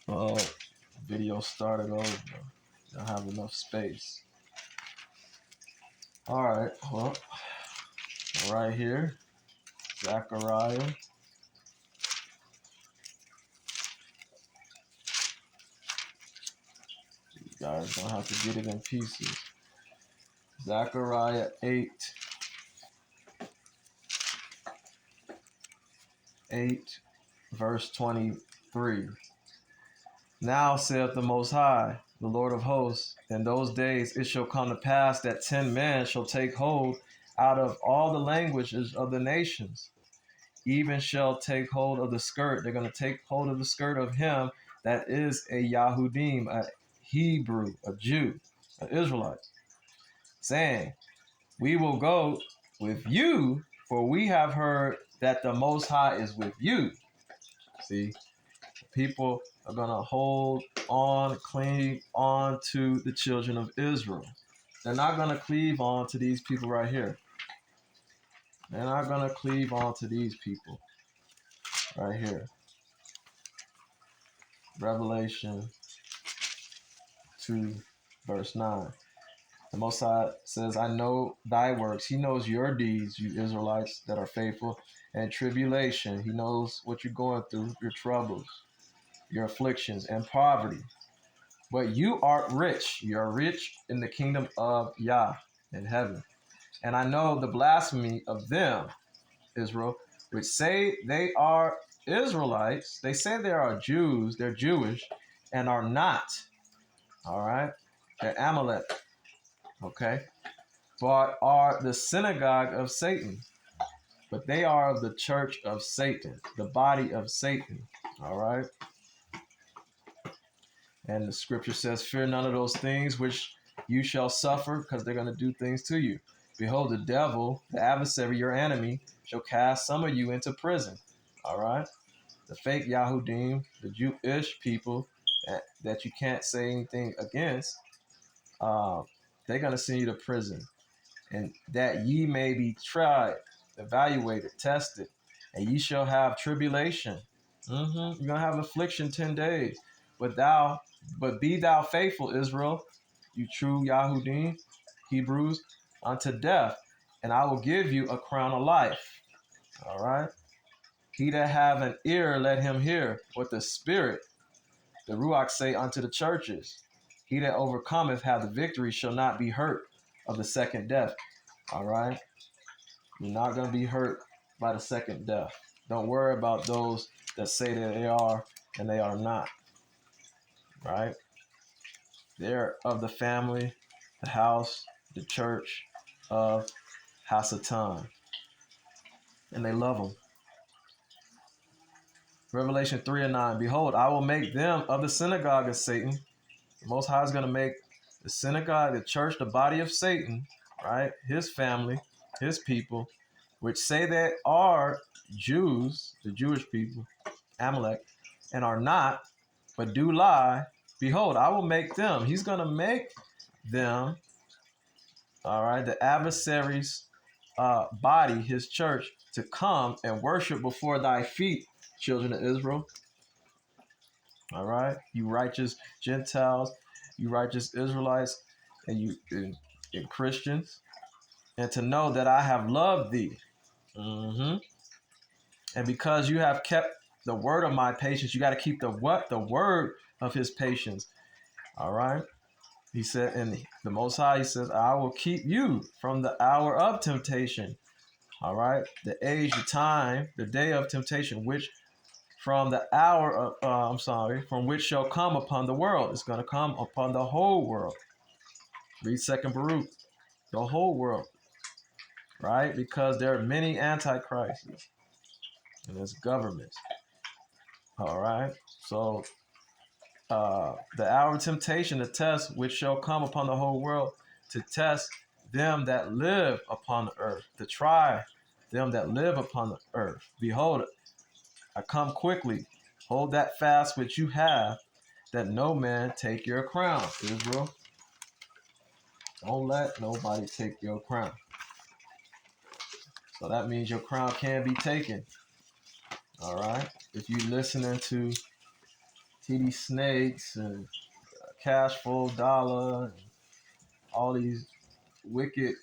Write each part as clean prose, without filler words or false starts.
Well, video started over. Don't have enough space. All right. Well, right here, Zechariah. You guys don't have to get it in pieces. Zechariah 8, verse 23. Now saith the Most High, the Lord of hosts, in those days it shall come to pass that 10 men shall take hold out of all the languages of the nations, even shall take hold of the skirt. They're going to take hold of the skirt of him that is a Yahudim, a Hebrew, a Jew, an Israelite, saying, we will go with you, for we have heard that the Most High is with you. See, people are going to hold on, cling on to the children of Israel. They're not going to cleave on to these people right here. They're not going to cleave on to these people right here. Revelation 2, verse 9. The Most High says, I know thy works. He knows your deeds, you Israelites that are faithful, and tribulation. He knows what you're going through, your troubles, your afflictions, and poverty. But you are rich. You're rich in the kingdom of Yah in heaven. And I know the blasphemy of them, Israel, which say they are Israelites. They say they are Jews, they're Jewish, and are not. All right? They're Amalek. Okay? But are the synagogue of Satan. But they are of the church of Satan, the body of Satan. All right? And the scripture says, fear none of those things which you shall suffer, because they're going to do things to you. Behold, the devil, the adversary, your enemy, shall cast some of you into prison. All right? The fake Yahudim, the Jewish people that you can't say anything against, they're going to send you to prison. And that ye may be tried, evaluated, tested, and ye shall have tribulation. You're going to have affliction 10 days. But be thou faithful, Israel, you true Yahudim, Hebrews, unto death, and I will give you a crown of life. All right? He that have an ear, let him hear what the Spirit, the Ruach, say unto the churches. He that overcometh have the victory, shall not be hurt of the second death. All right? You're not going to be hurt by the second death. Don't worry about those that say that they are and they are not. Right? They're of the family, the house, the church of Hasatan. And they love them. Revelation 3 and 9. Behold, I will make them of the synagogue of Satan. The Most High is going to make the synagogue, the church, the body of Satan, right? His family, his people, which say they are Jews, the Jewish people, Amalek, and are not, but do lie. Behold, I will make them. He's going to make them, all right, the adversary's body, his church, to come and worship before thy feet, children of Israel. All right, you righteous Gentiles, you righteous Israelites, and you and Christians, and to know that I have loved thee. And because you have kept the word of my patience, you got to keep the what? The word of his patience. All right. He said, and the Most High, he says, I will keep you from the hour of temptation. All right. The age, the time, the day of temptation, which from the hour of, from which shall come upon the world. It's going to come upon the whole world. Read 2nd Baruch, the whole world, right? Because there are many antichrists and there's governments. All right. So the hour of temptation, the test which shall come upon the whole world to test them that live upon the earth, to try them that live upon the earth. Behold, I come quickly. Hold that fast which you have, that no man take your crown, Israel. Don't let nobody take your crown. So that means your crown can be taken. All right. If you listening to TD Snakes and Cashflow Dollar and all these wicked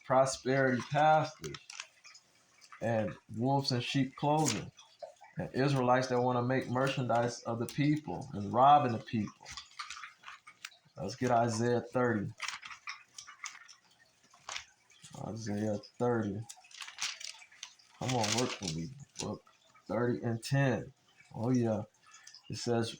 prosperity pastors and wolves in sheep clothing and Israelites that want to make merchandise of the people and robbing the people. Let's get Isaiah 30. Isaiah 30. Come on, work for me. Book 30 and 10. Oh yeah. It says,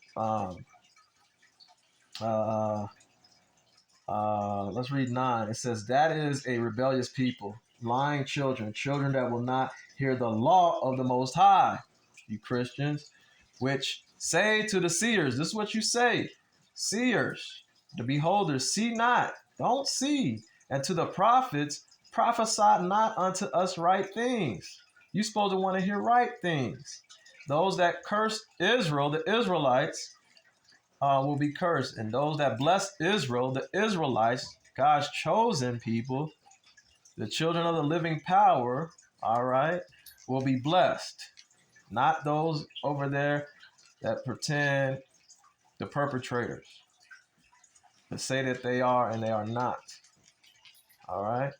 let's read 9. It says, that is a rebellious people, lying children, children that will not hear the law of the Most High, you Christians, which say to the seers, this is what you say, seers, the beholders, see not, don't see, and to the prophets, prophesy not unto us right things. You supposed to want to hear right things. Those that curse Israel, the Israelites, will be cursed. And those that bless Israel, the Israelites, God's chosen people, the children of the living power, all right, will be blessed. Not those over there that pretend, the perpetrators, that say that they are and they are not. All right.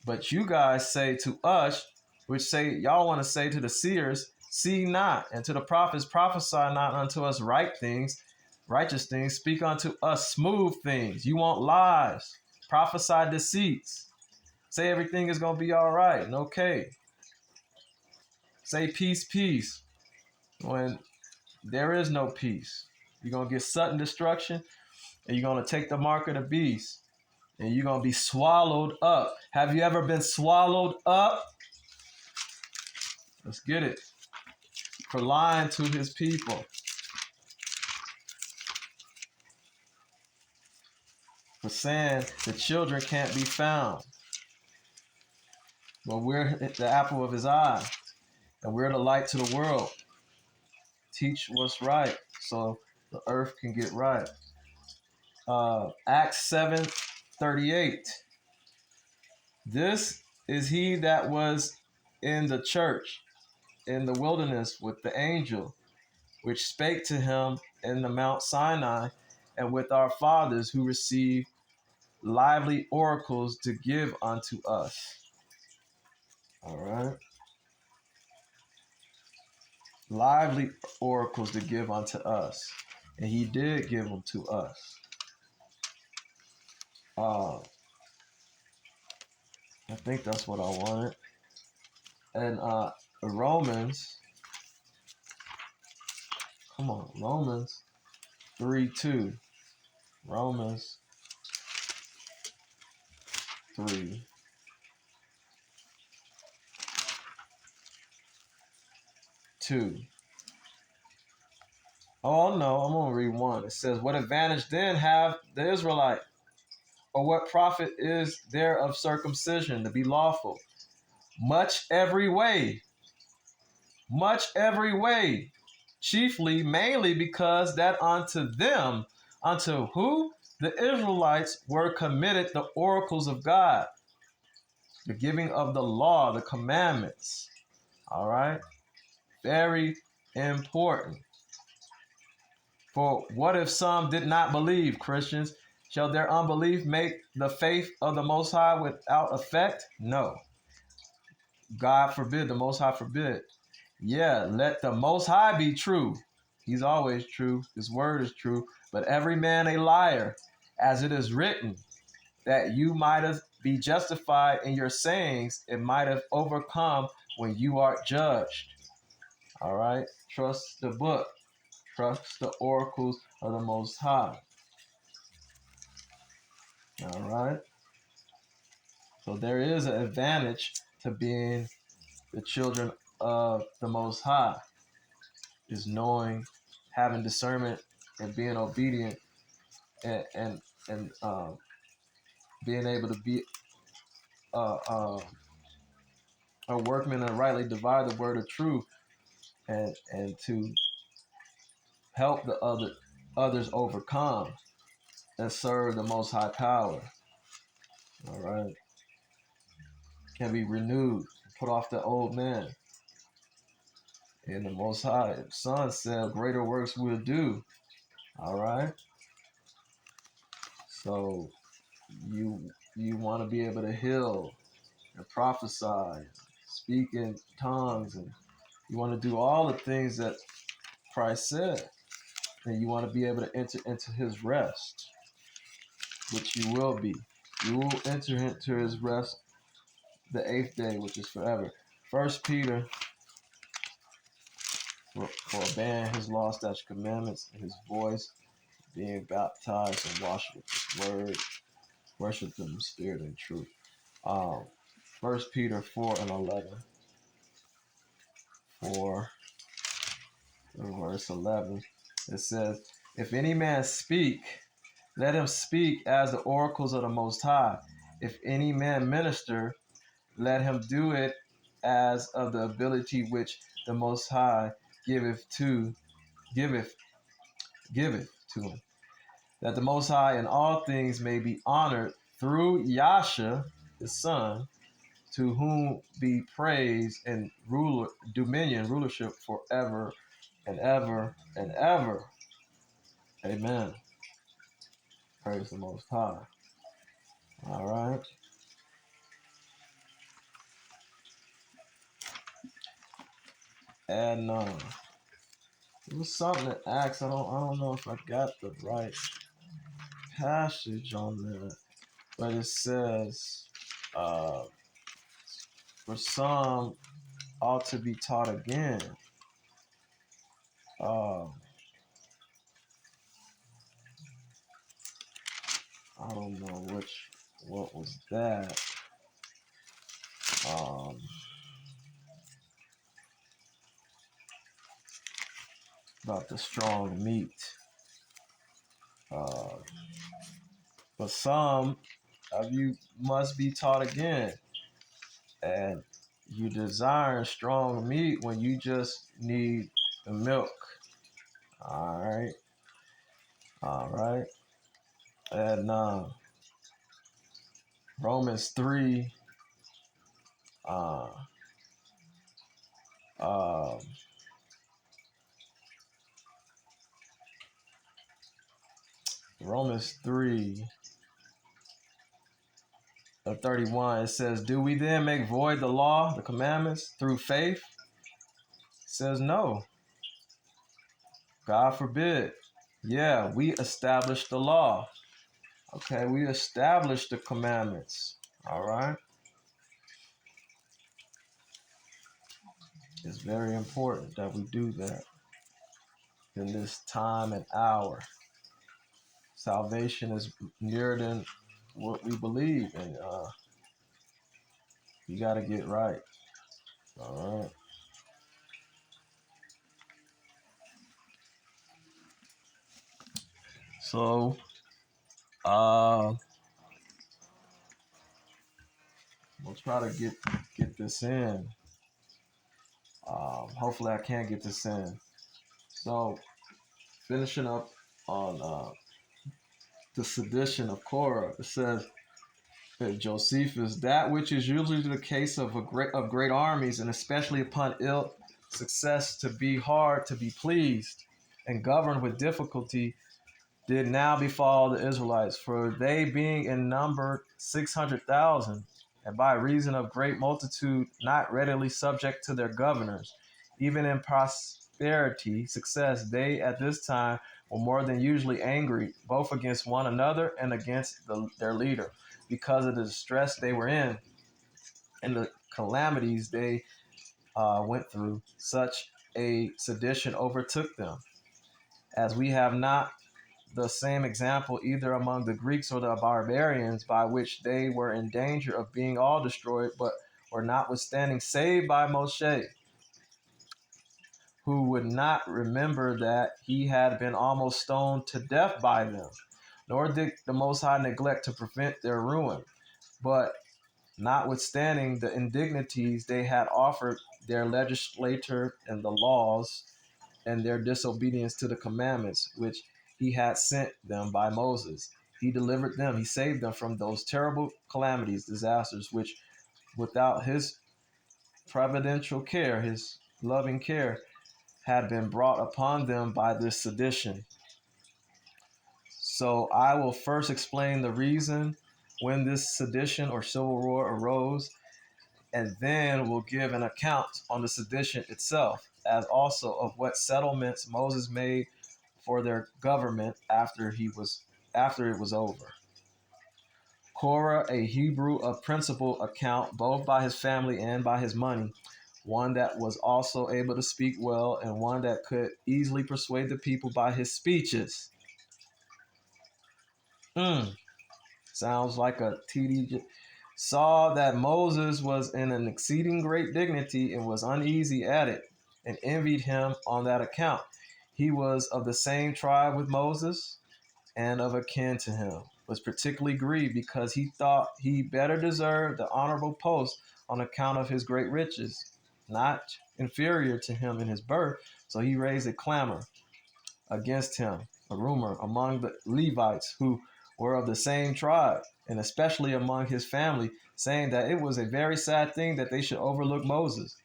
But you guys say to us, which say y'all want to say to the seers, see not, and to the prophets, prophesy not unto us right things, righteous things, speak unto us smooth things. You want lies, prophesy deceits, say everything is going to be all right and okay. Say peace, peace, when there is no peace. You're going to get sudden destruction, and you're going to take the mark of the beast, and you're going to be swallowed up. Have you ever been swallowed up? Let's get it. For lying to his people. For saying the children can't be found. But we're the apple of his eye. And we're the light to the world. Teach what's right so the earth can get right. Acts 7:38. This is he that was in the church in the wilderness with the angel, which spake to him in the Mount Sinai, and with our fathers who received lively oracles to give unto us. All right. Lively oracles to give unto us. And he did give them to us. I think that's what I wanted. And Romans, come on, Romans 3:2. Romans 3:2. Oh no, I'm gonna read 1. It says, what advantage then have the Israelite? Or what profit is there of circumcision to be lawful? Much every way. Much every way. Chiefly, mainly because that unto them, unto who? The Israelites were committed the oracles of God, the giving of the law, the commandments. All right? Very important. For what if some did not believe, Christians? Shall their unbelief make the faith of the Most High without effect? No. God forbid, the Most High forbid. Yeah, let the Most High be true. He's always true. His word is true. But every man a liar, as it is written, that you might have be justified in your sayings, it might have overcome when you are judged. All right? Trust the book. Trust the oracles of the Most High. All right? So there is an advantage to being the children of the Most High, is knowing, having discernment, and being obedient, and being able to be uh, uh, a workman and rightly divide the word of truth, and to help the others overcome and serve the Most High power. All right, can be renewed, put off the old man, And the Most High Son said, greater works we'll do. All right. So you want to be able to heal and prophesy, speak in tongues, and you want to do all the things that Christ said. And you want to be able to enter into his rest, which you will be. You will enter into his rest the 8th day, which is forever. First Peter, for obeying his law, statutes, commandments, and his voice, being baptized and washed with his word, worship him in spirit and truth. First Peter 4 and 11. 4 verse 11. It says, if any man speak, let him speak as the oracles of the Most High. If any man minister, let him do it as of the ability which the Most High giveth to him, that the Most High in all things may be honored through Yasha, his Son, to whom be praise and rulership forever and ever and ever. Amen. Praise the Most High. All right. And it was something that asked. I don't know if I got the right passage on that, but it says, for some ought to be taught again. I don't know what was that. About the strong meat. But some of you must be taught again. And you desire strong meat when you just need the milk. All right. All right. And Romans 3, uh, uh, Romans 3 of 31, it says, do we then make void the law, the commandments, through faith? It says no. God forbid. Yeah, we established the law. Okay, we established the commandments. All right. It's very important that we do that in this time and hour. Salvation is nearer than what we believe, and you got to get right. All right. So, we'll try to get this in. Hopefully, I can get this in. So, finishing up on the sedition of Korah, it says that Josephus, that which is usually the case of great armies, and especially upon ill success, to be hard to be pleased and governed with difficulty, did now befall the Israelites, for they being in number 600,000, and by reason of great multitude not readily subject to their governors, even in prosperity, success, they at this time were more than usually angry, both against one another and against their leader, because of the distress they were in and the calamities they went through. Such a sedition overtook them, as we have not the same example either among the Greeks or the barbarians, by which they were in danger of being all destroyed, but were notwithstanding saved by Moshe, who would not remember that he had been almost stoned to death by them. Nor did the Most High neglect to prevent their ruin, but notwithstanding the indignities they had offered their legislator and the laws, and their disobedience to the commandments which he had sent them by Moses, he delivered them, he saved them from those terrible calamities, disasters, which without his providential care, his loving care, had been brought upon them by this sedition. So I will first explain the reason when this sedition or civil war arose, and then we'll give an account on the sedition itself, as also of what settlements Moses made for their government after it was over. Korah, a Hebrew of principal account, both by his family and by his money, one that was also able to speak well, and one that could easily persuade the people by his speeches. Sounds like a TD. Saw that Moses was in an exceeding great dignity and was uneasy at it, and envied him on that account. He was of the same tribe with Moses and of a kin to him, was particularly grieved because he thought he better deserved the honorable post on account of his great riches, not inferior to him in his birth. So he raised a clamor against him, a rumor among the Levites who were of the same tribe, and especially among his family, saying that it was a very sad thing that they should overlook Moses,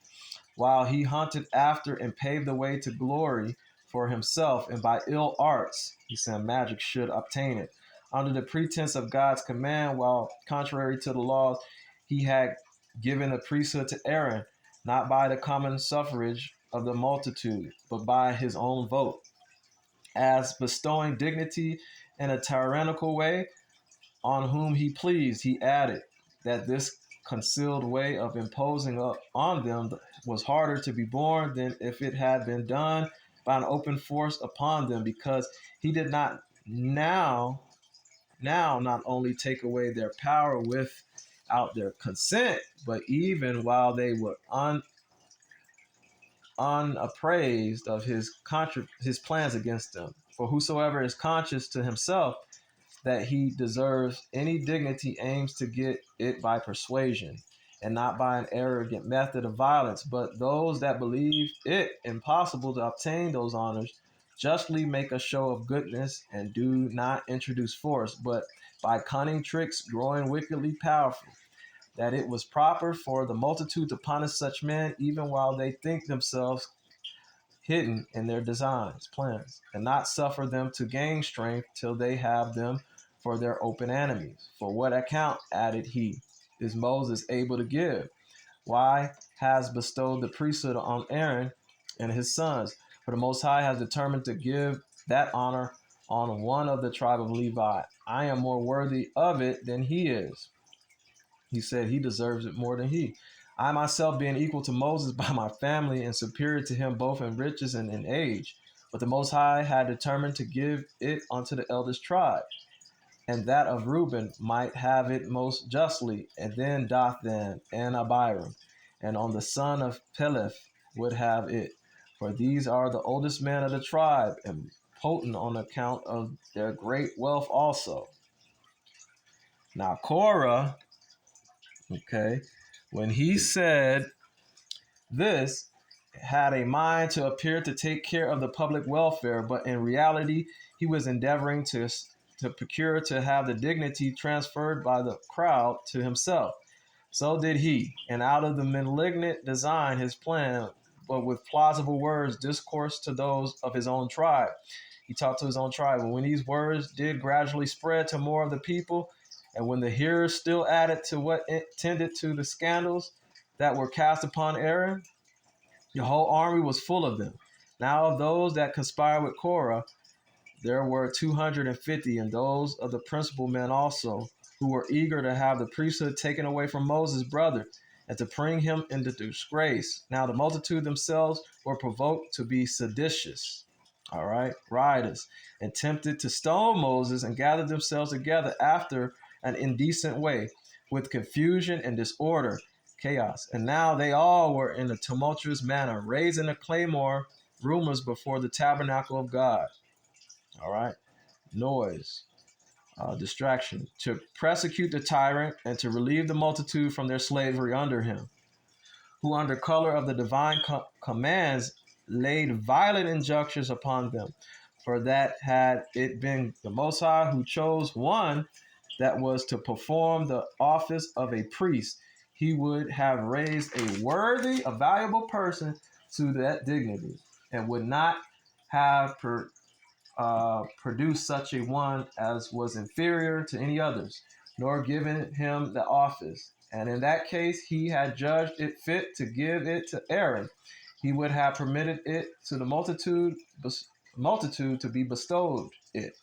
while he hunted after and paved the way to glory for himself, and by ill arts, he said, magic should obtain it. Under the pretense of God's command, while contrary to the laws, he had given the priesthood to Aaron, not by the common suffrage of the multitude, but by his own vote, as bestowing dignity in a tyrannical way on whom he pleased. He added that this concealed way of imposing on them was harder to be borne than if it had been done by an open force upon them, because he did not now not only take away their power without their consent, but even while they were unappraised of his plans against them. For whosoever is conscious to himself that he deserves any dignity aims to get it by persuasion, and not by an arrogant method of violence. But those that believe it impossible to obtain those honors justly make a show of goodness, and do not introduce force, but by cunning tricks growing wickedly powerful, that it was proper for the multitude to punish such men, even while they think themselves hidden in their designs, plans, and not suffer them to gain strength till they have them for their open enemies. For what account, added he, is Moses able to give? Why has bestowed the priesthood on Aaron and his sons? For the Most High has determined to give that honor on one of the tribe of Levi. I am more worthy of it than he is. He said he deserves it more than he. I myself being equal to Moses by my family and superior to him both in riches and in age. But the Most High had determined to give it unto the eldest tribe, and that of Reuben might have it most justly, and then Dathan and Abiram, and on the son of Peleth would have it. For these are the oldest men of the tribe, and potent on account of their great wealth also. Now Korah, okay, when he said this, had a mind to appear to take care of the public welfare, but in reality he was endeavoring to procure to have the dignity transferred by the crowd to himself. So did he, and out of the malignant design his plan, but with plausible words, discourse to those of his own tribe. He talked to his own tribe, and when these words did gradually spread to more of the people, and when the hearers still added to what tended to the scandals that were cast upon Aaron, the whole army was full of them. Now of those that conspired with Korah, there were 250, and those of the principal men also, who were eager to have the priesthood taken away from Moses' brother, and to bring him into disgrace. Now the multitude themselves were provoked to be seditious, all right, riotous, and tempted to stone Moses, and gathered themselves together after an indecent way, with confusion and disorder, chaos. And now they all were in a tumultuous manner, raising a claymore, rumors before the tabernacle of God. All right, noise, distraction, to persecute the tyrant and to relieve the multitude from their slavery under him, who under color of the divine commands laid violent injunctions upon them. For that had it been the Most High who chose one that was to perform the office of a priest, he would have raised a worthy, a valuable person to that dignity. and would not have produced such a one as was inferior to any others, nor given him the office. And in that case, he had judged it fit to give it to Aaron. He would have permitted it to the multitude to be bestowed it,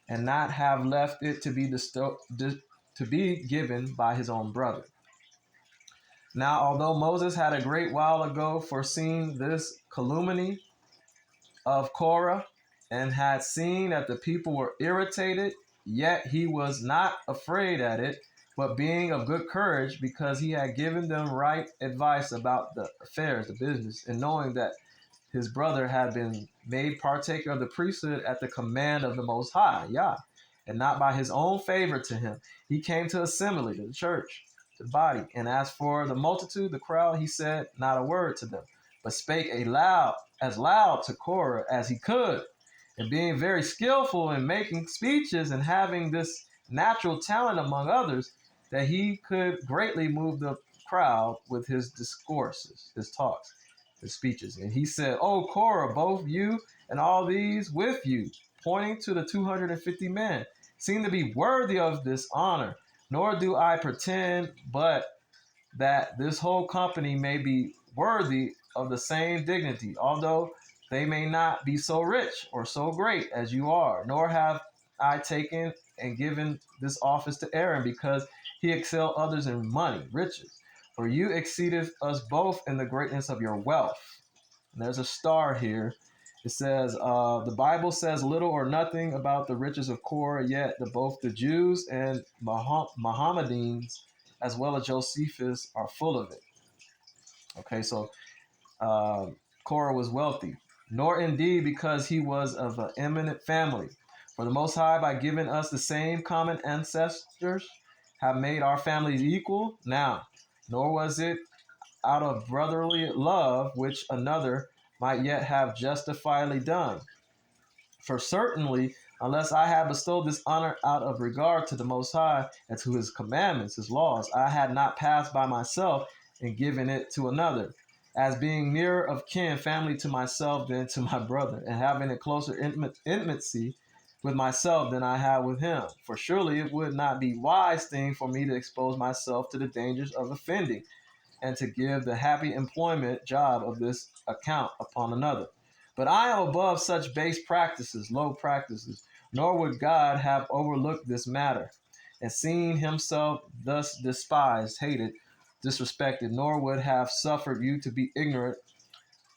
and not have left it to be given by his own brother. Now, although Moses had a great while ago foreseen this calumny of Korah, and had seen that the people were irritated, yet he was not afraid at it, but being of good courage, because he had given them right advice about the affairs, the business, and knowing that his brother had been made partaker of the priesthood at the command of the Most High, Yah, and not by his own favor to him. He came to assembly, to the church, to the body. And as for the multitude, the crowd, he said not a word to them, but spake as loud to Korah as he could. And being very skillful in making speeches and having this natural talent among others, that he could greatly move the crowd with his discourses, his talks, his speeches. And he said, "O Korah, both you and all these with you," pointing to the 250 men, "seem to be worthy of this honor. Nor do I pretend, but that this whole company may be worthy of the same dignity, although they may not be so rich or so great as you are. Nor have I taken and given this office to Aaron, because he excelled others in money, riches. For you exceeded us both in the greatness of your wealth." And there's a star here. It says, the Bible says little or nothing about the riches of Korah, yet both the Jews and Mohammedans, as well as Josephus, are full of it. Okay, so Korah was wealthy, nor indeed because he was of an eminent family. For the Most High, by giving us the same common ancestors, have made our families equal now, nor was it out of brotherly love, which another might yet have justifiably done. For certainly, unless I had bestowed this honor out of regard to the Most High and to his commandments, his laws, I had not passed by myself and given it to another, as being nearer of kin, family to myself than to my brother, and having a closer intimacy with myself than I had with him. For surely it would not be wise thing for me to expose myself to the dangers of offending, and to give the happy employment job of this account upon another. But I am above such base practices, low practices, nor would God have overlooked this matter, and seen himself thus despised, hated, disrespected, nor would have suffered you to be ignorant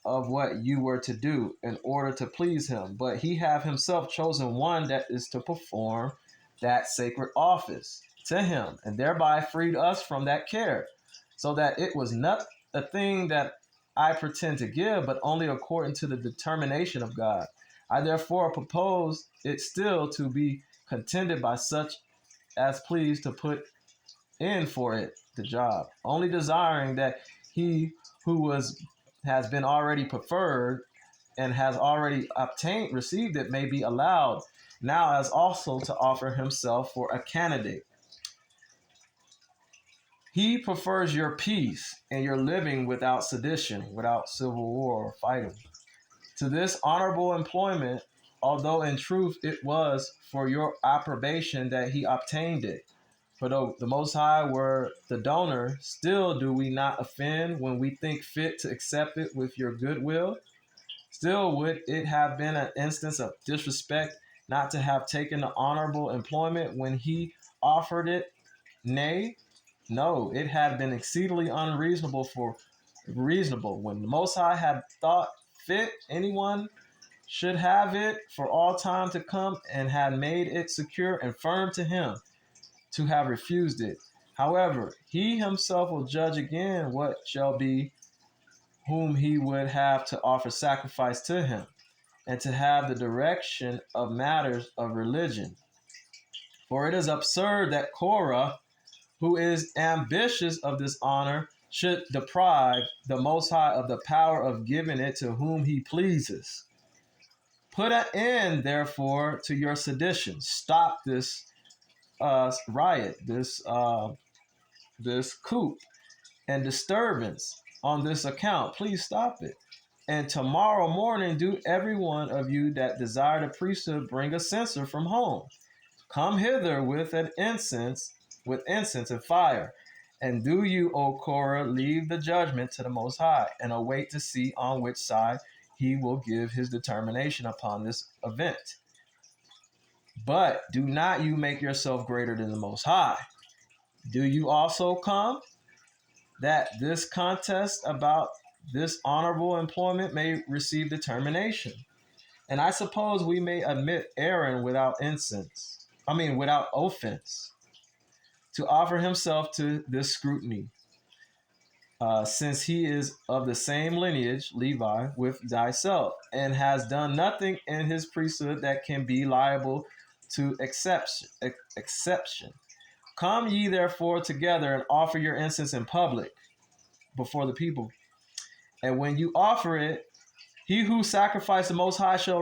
of what you were to do in order to please him. But he have himself chosen one that is to perform that sacred office to him, and thereby freed us from that care, so that it was not a thing that I pretend to give, but only according to the determination of God. I therefore propose it still to be contended by such as please to put in for it the job, only desiring that he who has been already preferred and has already received it may be allowed now as also to offer himself for a candidate. He prefers your peace and your living without sedition, without civil war or fighting, to this honorable employment, although in truth it was for your approbation that he obtained it. For though the Most High were the donor, still do we not offend when we think fit to accept it with your goodwill? Still would it have been an instance of disrespect not to have taken the honorable employment when he offered it? Nay, no, it had been exceedingly reasonable when the Most High had thought fit anyone should have it for all time to come, and had made it secure and firm to him, to have refused it. However, he himself will judge again what shall be, whom he would have to offer sacrifice to him, and to have the direction of matters of religion. For it is absurd that Korah, who is ambitious of this honor, should deprive the Most High of the power of giving it to whom he pleases. Put an end, therefore, to your sedition. Stop this riot, this coup and disturbance on this account. Please stop it. And tomorrow morning do every one of you that desire the priesthood bring a censer from home. Come hither with incense and fire. And do you, O Korah, leave the judgment to the Most High, and await to see on which side he will give his determination upon this event. But do not you make yourself greater than the Most High. Do you also come, that this contest about this honorable employment may receive determination? And I suppose we may admit Aaron without offense, to offer himself to this scrutiny, since he is of the same lineage, Levi, with thyself, and has done nothing in his priesthood that can be liable to exception. Come ye therefore together and offer your incense in public before the people. And when you offer it, he who sacrificed the Most High shall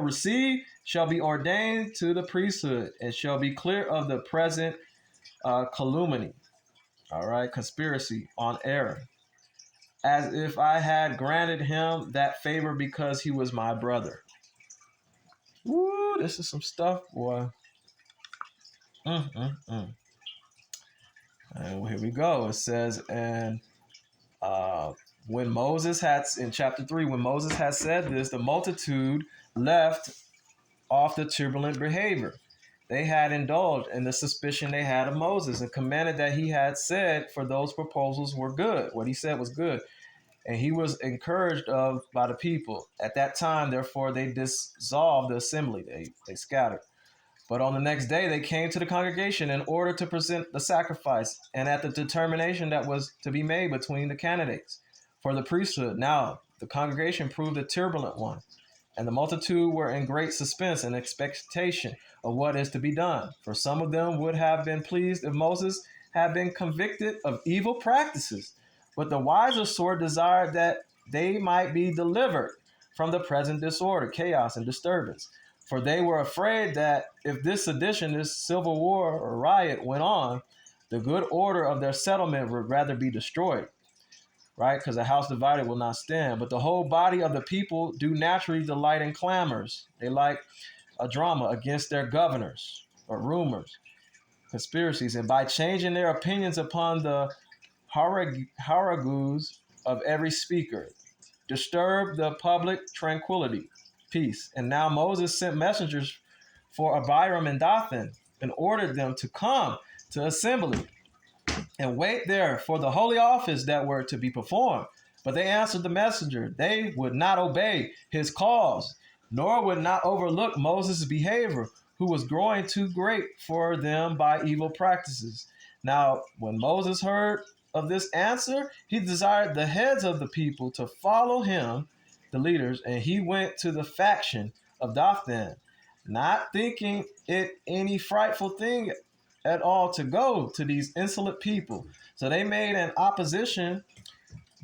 be ordained to the priesthood, and shall be clear of the present calumny, conspiracy on Aaron, as if I had granted him that favor because he was my brother. Woo, this is some stuff, boy. And here we go. It says, and when Moses had, in chapter 3, when Moses had said this, the multitude left off the turbulent behavior they had indulged in the suspicion they had of Moses, and commanded that he had said, for those proposals were good. What he said was good. And he was encouraged by the people. At that time, therefore, they dissolved the assembly. They scattered. But on the next day, they came to the congregation in order to present the sacrifice, and at the determination that was to be made between the candidates for the priesthood. Now, the congregation proved a turbulent one, and the multitude were in great suspense and expectation of what is to be done. For some of them would have been pleased if Moses had been convicted of evil practices. But the wiser sort desired that they might be delivered from the present disorder, chaos, and disturbance. For they were afraid that if this sedition, this civil war or riot went on, the good order of their settlement would rather be destroyed, right? Because a house divided will not stand. But the whole body of the people do naturally delight in clamors. They like a drama against their governors, or rumors, conspiracies, and by changing their opinions upon the haragus of every speaker, disturb the public tranquility, peace. And now Moses sent messengers for Abiram and Dathan, and ordered them to come to assembly and wait there for the holy office that were to be performed. But they answered the messenger. They would not obey his cause, nor would not overlook Moses' behavior, who was growing too great for them by evil practices. Now, when Moses heard of this answer, he desired the heads of the people to follow him, the leaders, and he went to the faction of Dathan, not thinking it any frightful thing at all to go to these insolent people. So they made an opposition,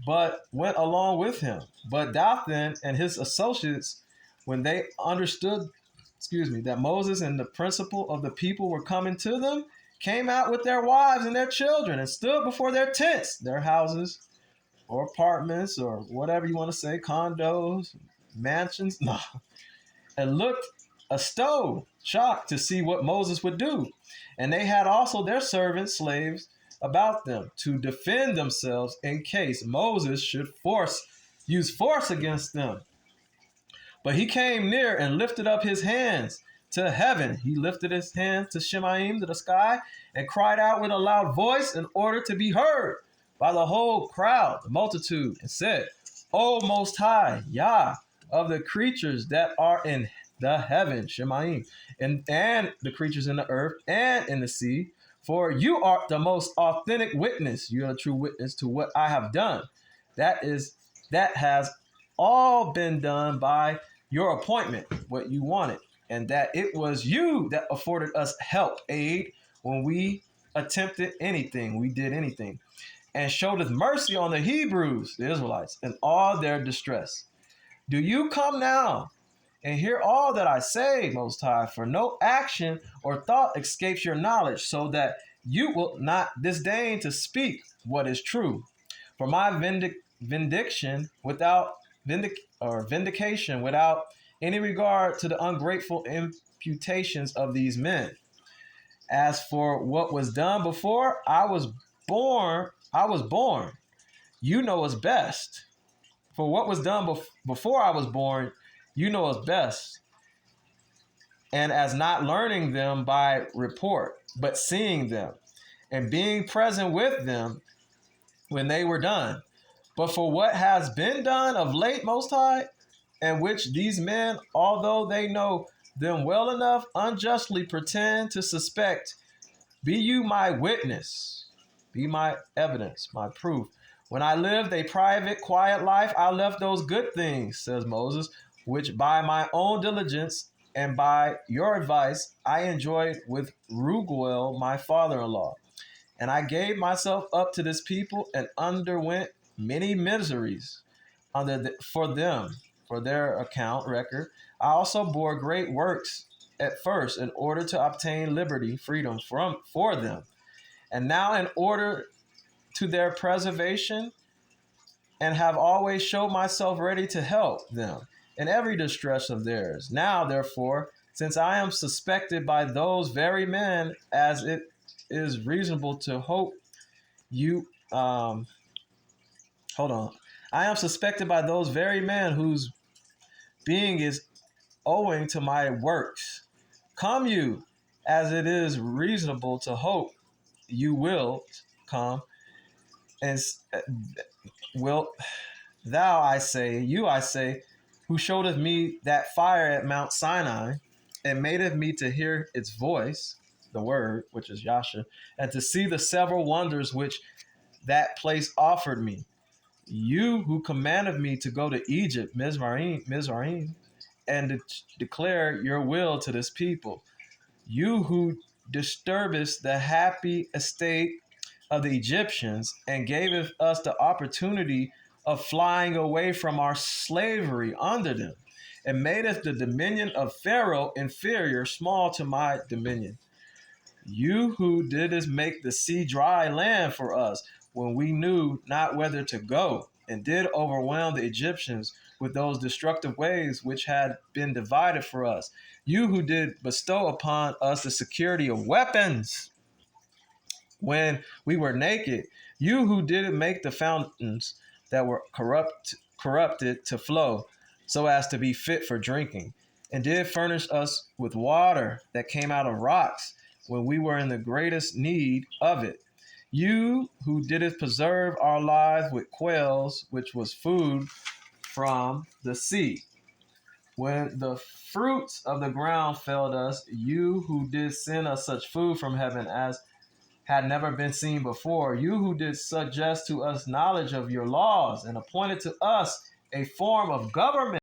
but went along with him. But Dathan and his associates, when they understood, that Moses and the principal of the people were coming to them, came out with their wives and their children and stood before their tents, their houses or apartments or whatever you want to say, condos, mansions, and looked astonished, shocked to see what Moses would do. And they had also their servants, slaves, about them to defend themselves in case Moses should use force against them. But he came near and lifted up his hands to heaven. He lifted his hands to Shemaim, to the sky, and cried out with a loud voice in order to be heard by the whole crowd, the multitude, and said, O Most High, Yah, of the creatures that are in the heaven, Shemaim, and the creatures in the earth and in the sea, for you are the most authentic witness. You are a true witness to what I have done. That has all been done by your appointment, what you wanted, and that it was you that afforded us help, aid, when we attempted anything, we did anything, and showed us mercy on the Hebrews, the Israelites, in all their distress. Do you come now and hear all that I say, Most High, for no action or thought escapes your knowledge, so that you will not disdain to speak what is true. For my vindication without vindication without any regard to the ungrateful imputations of these men. As for what was done before I was born. You know us best. For what was done before I was born, you know us best. And as not learning them by report, but seeing them, and being present with them when they were done. But for what has been done of late, Most High, and which these men, although they know them well enough, unjustly pretend to suspect, be you my witness, be my evidence, my proof. When I lived a private, quiet life, I left those good things, says Moses, which by my own diligence and by your advice I enjoyed with Ruguel, my father-in-law. And I gave myself up to this people and underwent many miseries for them, for their account record. I also bore great works at first in order to obtain liberty, freedom for them. And now in order to their preservation, and have always showed myself ready to help them in every distress of theirs. Now, therefore, since I am suspected by those very men, as it is reasonable to hope you, hold on. I am suspected by those very men whose being is owing to my works. Come you, as it is reasonable to hope you will come, and will thou, I say, who showedeth me that fire at Mount Sinai, and madeth me to hear its voice, the word, which is Yasha, and to see the several wonders which that place offered me. You who commanded me to go to Egypt, Mizraim, and to declare your will to this people. You who disturbest the happy estate of the Egyptians and gaveth us the opportunity of flying away from our slavery under them, and madeth the dominion of Pharaoh inferior, small to my dominion. You who didst make the sea dry land for us when we knew not whither to go, and did overwhelm the Egyptians with those destructive waves which had been divided for us. You who did bestow upon us the security of weapons when we were naked. You who did make the fountains that were corrupted to flow so as to be fit for drinking, and did furnish us with water that came out of rocks when we were in the greatest need of it. You who didst preserve our lives with quails, which was food from the sea. When the fruits of the ground failed us, you who did send us such food from heaven as had never been seen before, you who did suggest to us knowledge of your laws and appointed to us a form of government